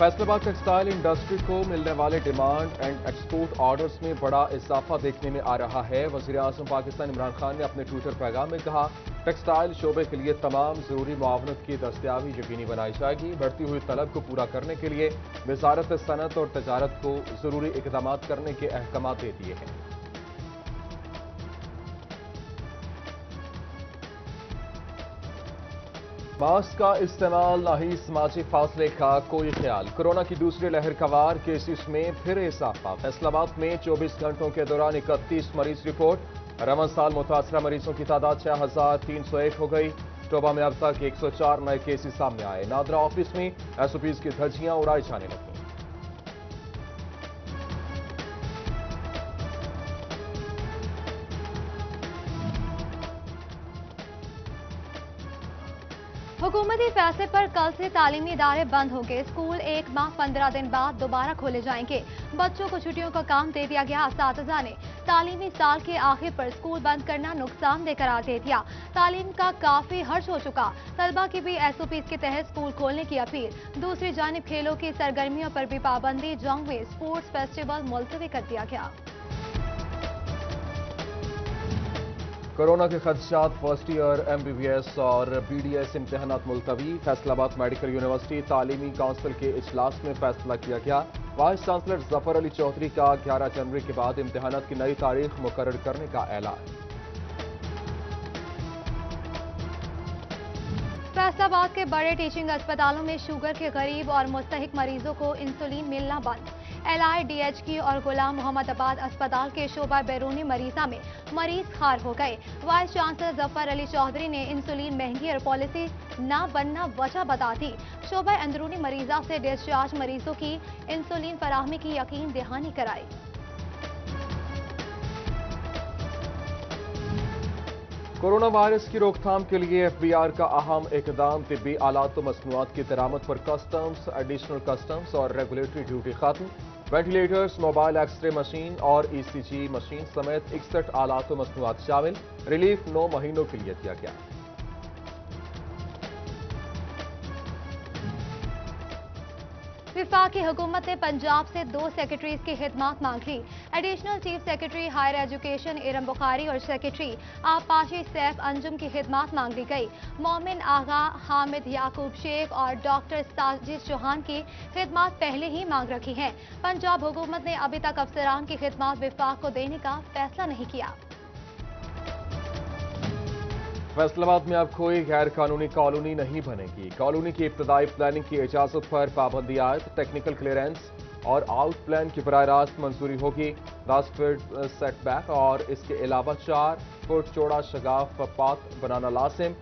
Faisalabad textile industry को मिलने वाले डिमांड एंड एक्सपोर्ट ऑर्डर्स में बड़ा इजाफा देखने में आ रहा है। वज़ीर-ए-आज़म पाकिस्तान इमरान खान ने अपने ट्विटर पैगाम में कहा, टेक्सटाइल शोबे के लिए तमाम जरूरी मुआवनत की दस्तयाबी यकीनी बनाई जाएगी। बढ़ती हुई तलब को पूरा करने के लिए वज़ारत सनअत और तजारत को जरूरी इक़दाम करने के अहकाम दे दिए हैं। मास्क का इस्तेमाल न ही समाजी फासले का कोई ख्याल। कोरोना की दूसरी लहर का वार, केसेस में फिर इजाफा। फैसलाबाद में 24 घंटों के दौरान 31 मरीज रिपोर्ट। रमज़ान साल मुतासरा मरीजों की तादाद 6301 हो गई। टोबा में अब तक 104 नए केसेस सामने आए। नादरा ऑफिस में एसओपीज की धज्जियां उड़ाई जाने लगी। हुकूमती फैसले पर कल से तालीमी इदारे बंद होंगे। स्कूल 1 माह 15 दिन बाद दोबारा खोले जाएंगे। बच्चों को छुट्टियों का काम दे दिया गया। असातिज़ा ने तालीमी साल के आखिर पर स्कूल बंद करना नुकसानदेह करार दे दिया। तालीम का काफी खर्च हो चुका। तलबा की भी एसओपीज के तहत स्कूल खोलने की अपील। दूसरी जानिब खेलों की सरगर्मियों पर भी पाबंदी। जंग में स्पोर्ट्स फेस्टिवल मुलतवी कर दिया गया। कोरोना के खदशात, फर्स्ट ईयर MBBS और BDS इम्तहानात मुलतवी। फैसलाबाद मेडिकल यूनिवर्सिटी तालीमी काउंसिल के इजलास में फैसला किया गया। वाइस चांसलर जफर अली चौधरी का 11 जनवरी के बाद इम्तहानात की नई तारीख मुकर्रर करने का ऐलान। फैसलाबाद के बड़े टीचिंग अस्पतालों में शुगर के गरीब और मुस्तहिक मरीजों को इंसुलिन मिलना बंद। LIDHQ और गुलाम मोहम्मदाबाद अस्पताल के शोबा बैरूनी मरीजा में मरीज खार हो गए। वाइस चांसलर जफर अली चौधरी ने इंसुलिन महंगी और पॉलिसी न बनना वजह बता दी। शोबा अंदरूनी मरीजा से डिस्चार्ज मरीजों की इंसुलिन फराहमी की यकीन दहानी कराई। कोरोना वायरस की रोकथाम के लिए FBR का अहम इकदाम। तिब्बी आलात व मसनूआत की दरामद पर कस्टम्स, एडिशनल कस्टम्स और रेगुलेटरी ड्यूटी खत्म। वेंटिलेटर्स, मोबाइल एक्सरे मशीन और ECG मशीन समेत 61 आलात व मसनूआत शामिल। रिलीफ 9 महीनों के लिए दिया गया। विफाकी हुकूमत ने पंजाब से 2 सेक्रेटरीज की खिदमत मांग ली। Additional chief secretary higher education Iram Bukhari और सेक्रेटरी आपाशी सैफ अंजुम की खिदमत मांग ली गई। मोमिन आगा, हामिद याकूब शेख और डॉक्टर साजिद चौहान की खिदमत पहले ही मांग रखी हैं। पंजाब हुकूमत ने अभी तक अफसरान की खिदमत विफाक को देने का फैसला नहीं किया। फैसलाबाद में अब कोई गैर कानूनी कॉलोनी नहीं बनेगी। कॉलोनी की इब्तदाई प्लानिंग की इजाजत पर पाबंदी आयद। टेक्निकल क्लियरेंस और आउट प्लान की बराह रास्त मंजूरी होगी। 10 फीट सेटबैक और इसके अलावा 4 फुट चौड़ा शगाफ पाथ बनाना लाजिम।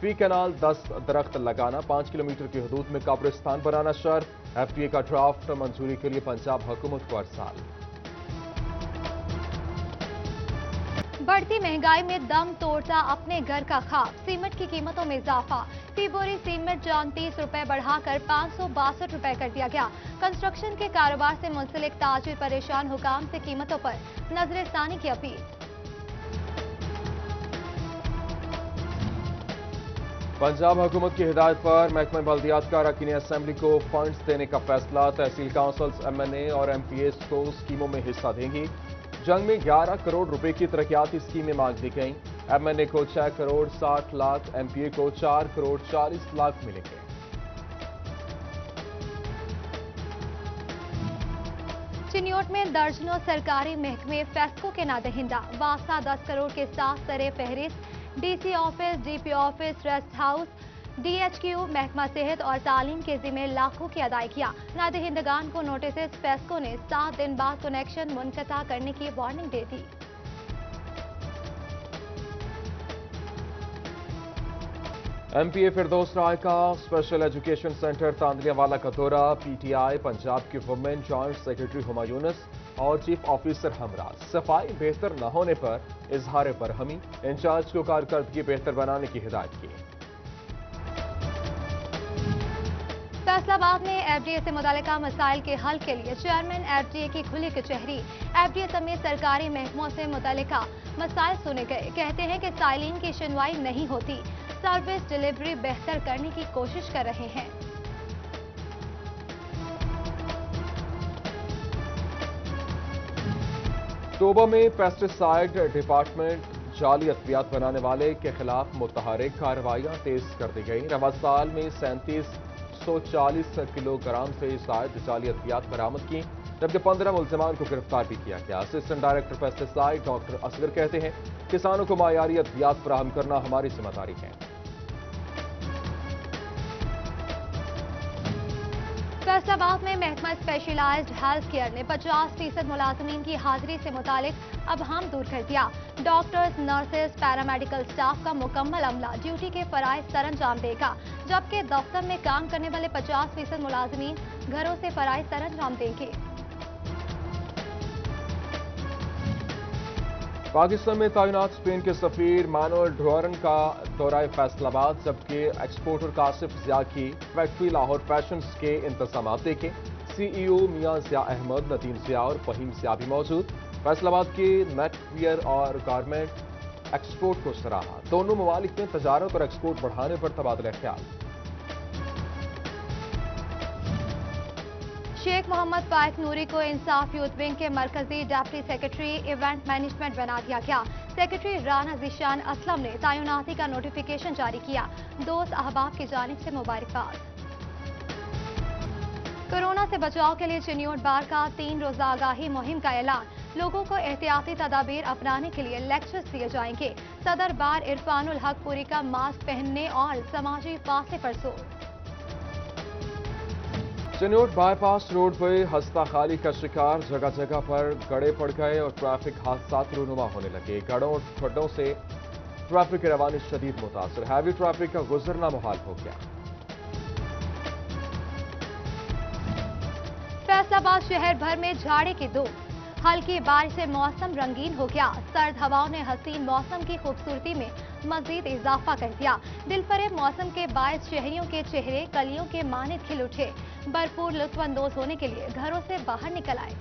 फी कैनाल 10 दरख्त लगाना। 5 किलोमीटर की हदूद में कब्रिस्तान बनाना शर्त। FTA का ड्राफ्ट मंजूरी के लिए पंजाब हुकूमत को अरसाल। बढ़ती महंगाई में दम तोड़ता अपने घर का ख्वाब। सीमेंट की कीमतों में इजाफा। फी बोरी सीमेंट 34 रुपए बढ़ाकर 562 रुपए कर दिया गया। कंस्ट्रक्शन के कारोबार से मुंसलिक ताजिर परेशान। हुकाम से कीमतों पर नजरसानी की अपील। पंजाब हुकूमत की हिदायत पर महकमा बल्दियात का अरकान असेंबली को फंड्स देने का फैसला। तहसील काउंसिल्स MNA और MPAs को स्कीमों में हिस्सा देंगी। जंग में 11 करोड़ रुपए की तरक्याती स्कीमें मांग दी गईं। MNA को 6 करोड़ 60 लाख, MPA को 4 करोड़ 40 लाख मिलेंगे। चिन्योट में दर्जनों सरकारी महकमे फेस्को के नादहिंदा। वास्ता 10 करोड़ के साथ सरे फहरिस्त। DC office, DP office, rest house, DHQ, महकमा सेहत और तालीम के जिम्मे लाखों की अदायगियां। नादहिंदगान को नोटिस। फेस्को ने 7 दिन बाद कनेक्शन मुनक़ता करने की वार्निंग दे दी। MPA फिरदौस राय का स्पेशल एजुकेशन सेंटर तांदलियावाला का दौरा। PTI पंजाब की women joint secretary Huma Yunus और चीफ ऑफिसर हमराज। सफाई बेहतर न होने पर इजहार बरहमी। इंचार्ज को कारकर्दगी बेहतर बनाने की हिदायत की। फैसलाबाद में FDA से मुतालिका मसाइल के हल के लिए चेयरमैन FDA की खुली कचहरी। FDA समेत सरकारी महकमों से मुतालिका मसाइल सुने गए। कहते हैं कि साइलिन की सुनवाई नहीं होती। सर्विस डिलीवरी बेहतर करने की कोशिश कर रहे हैं। توبہ میں پیسٹیسائیڈ ڈپارٹمنٹ جعلی ادویات بنانے والے کے خلاف متحرک کارروائیاں تیز کر دی گئیں۔ رواں سال میں 3740 کلو گرام سے زائد جعلی ادویات برآمد کی، جبکہ 15 ملزمان کو گرفتار بھی کیا گیا۔ اسسٹنٹ ڈائریکٹر پیسٹیسائیڈ ڈاکٹر اصغر کہتے ہیں، کسانوں کو معیاری ادویات فراہم کرنا ہماری ذمہ داری ہے۔ فیصل آباد میں محکمہ اسپیشلائزڈ ہیلتھ کیئر نے 50% ملازمین کی حاضری سے متعلق ابہام دور کر دیا۔ ڈاکٹرز، نرسز، پیرامیڈیکل سٹاف کا مکمل عملہ ڈیوٹی کے فرائض سر انجام دے گا، جبکہ دفتر میں کام کرنے والے 50% ملازمین گھروں سے فرائض سر انجام دیں گے۔ پاکستان میں تعینات اسپین کے سفیر مانوئل ڈورن کا دورہ فیصل آباد، جبکہ ایکسپورٹر کاشف ضیاء کی فیکٹری لاہور فیشنز کے انتظامات دیکھیں۔ سی ای او میاں ضیاء احمد، ندیم ضیاء اور فہیم ضیاء بھی موجود۔ فیصل آباد کے نیٹ ویئر اور گارمنٹ ایکسپورٹ کو سراہا۔ دونوں ممالک میں تجارت اور ایکسپورٹ بڑھانے پر تبادلہ خیال۔ شیخ محمد فائق نوری کو انصاف یوتھ ونگ کے مرکزی ڈپٹی سیکرٹری ایونٹ مینجمنٹ بنا دیا گیا۔ سیکرٹری رانا ذیشان اسلم نے تعیناتی کا نوٹیفیکیشن جاری کیا۔ دوست احباب کی جانب سے مبارکباد۔ کورونا سے بچاؤ کے لیے چنیوٹ بار کا 3 روزہ آگاہی مہم کا اعلان۔ لوگوں کو احتیاطی تدابیر اپنانے کے لیے لیکچرز دیے جائیں گے۔ صدر بار عرفان الحق پوری کا ماسک پہننے اور سماجی فاصلے پر زور۔ چنیوٹ بائی پاس روڈ پہ ہستہ خالی کا شکار، جگہ جگہ پر گڑھے پڑ گئے اور ٹریفک حادثات رونما ہونے لگے۔ گڑھوں اور کھڈوں سے ٹریفک کی روانی شدید متاثر، ہیوی ٹریفک کا گزرنا محال ہو گیا۔ فیصل آباد شہر بھر میں جھاڑے کی دھوپ، ہلکی بارش سے موسم رنگین ہو گیا۔ سرد ہواؤں نے حسین موسم کی خوبصورتی میں مزید اضافہ کر دیا۔ دل فریب موسم کے باعث شہریوں کے چہرے کلیوں کے مانند کھل اٹھے۔ بھرپور لطف اندوز ہونے کے لیے گھروں سے باہر نکل آئے۔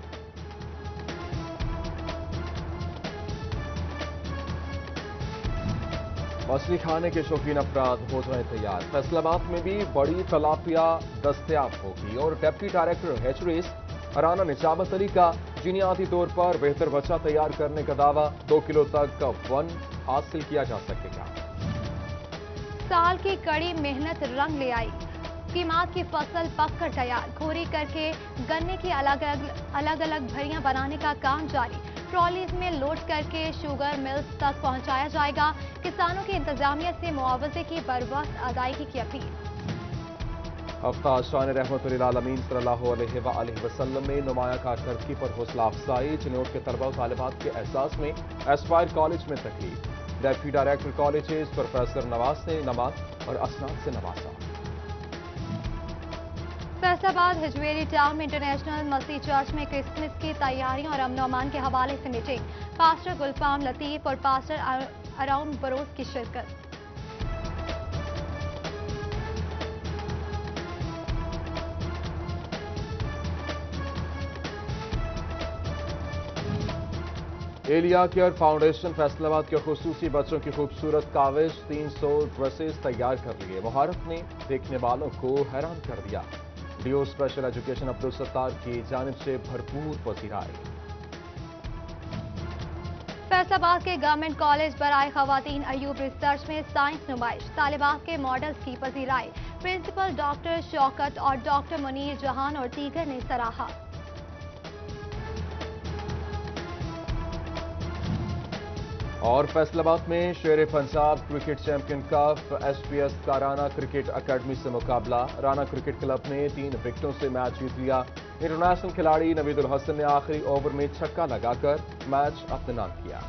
مچھلی کھانے کے شوقین افراد ہو جائیں تیار، فیصل آباد میں بھی بڑی تلاپیا دستیاب ہوگی۔ اور ڈپٹی ڈائریکٹر ہیچریز رانا نجابت علی کا جینیاتی طور پر بہتر بچہ تیار کرنے کا دعویٰ، 2 کلو تک کا ون حاصل کیا جا سکے گا۔ سال کی کڑی محنت رنگ لے آئی، قیمات کی فصل پک کر تیار، کھوری کر کے گنے کی الگ الگ بھریاں بنانے کا کام جاری۔ ٹرالیز میں لوڈ کر کے شوگر ملز تک پہنچایا جائے گا۔ کسانوں کی انتظامیہ سے معاوضے کی بروقت ادائیگی کی اپیل۔ ہفتہ شان رحمت للعالمین صلی اللہ علیہ وآلہ وسلم میں نمایاں کارکردگی پر حوصلہ افزائی۔ چنیوٹ کے طلبہ و طالبات کے احساس میں ایسپائر کالج میں تقریب، ڈپٹی ڈائریکٹر کالجز پروفیسر نواز نے نماز اور اسناد سے نوازا۔ فیصل آباد ہجویری ٹاؤن میں انٹرنیشنل مسیح چرچ میں کرسمس کی تیاریوں اور امن و امان کے حوالے سے میٹنگ، پاسٹر گلفام لطیف اور پاسٹر اراؤنڈ بروز کی شرکت۔ ایلیا کیئر فاؤنڈیشن فیصل آباد کے خصوصی بچوں کی خوبصورت کاوش، 300 ڈریسز تیار کر لیے۔ مہارت نے دیکھنے والوں کو حیران کر دیا۔ ڈیو اسپیشل ایجوکیشن عبدالستار کی جانب سے بھرپور پذیرائی۔ فیصل آباد کے گورنمنٹ کالج برائے خواتین ایوب ریسرچ میں سائنس نمائش، طالبات کے ماڈلز کی پذیرائی۔ پرنسپل ڈاکٹر شوکت اور ڈاکٹر منیر جہان اور دیگر نے سراہا۔ اور فیصل آباد میں شیر Punjab cricket champion cup, S P S کا رانا کرکٹ اکیڈمی سے مقابلہ۔ رانا کرکٹ کلب نے 3 وکٹوں سے میچ جیت لیا۔ انٹرنیشنل کھلاڑی نوید الحسن نے آخری اوور میں چھکا لگا کر میچ اپنے نام کیا۔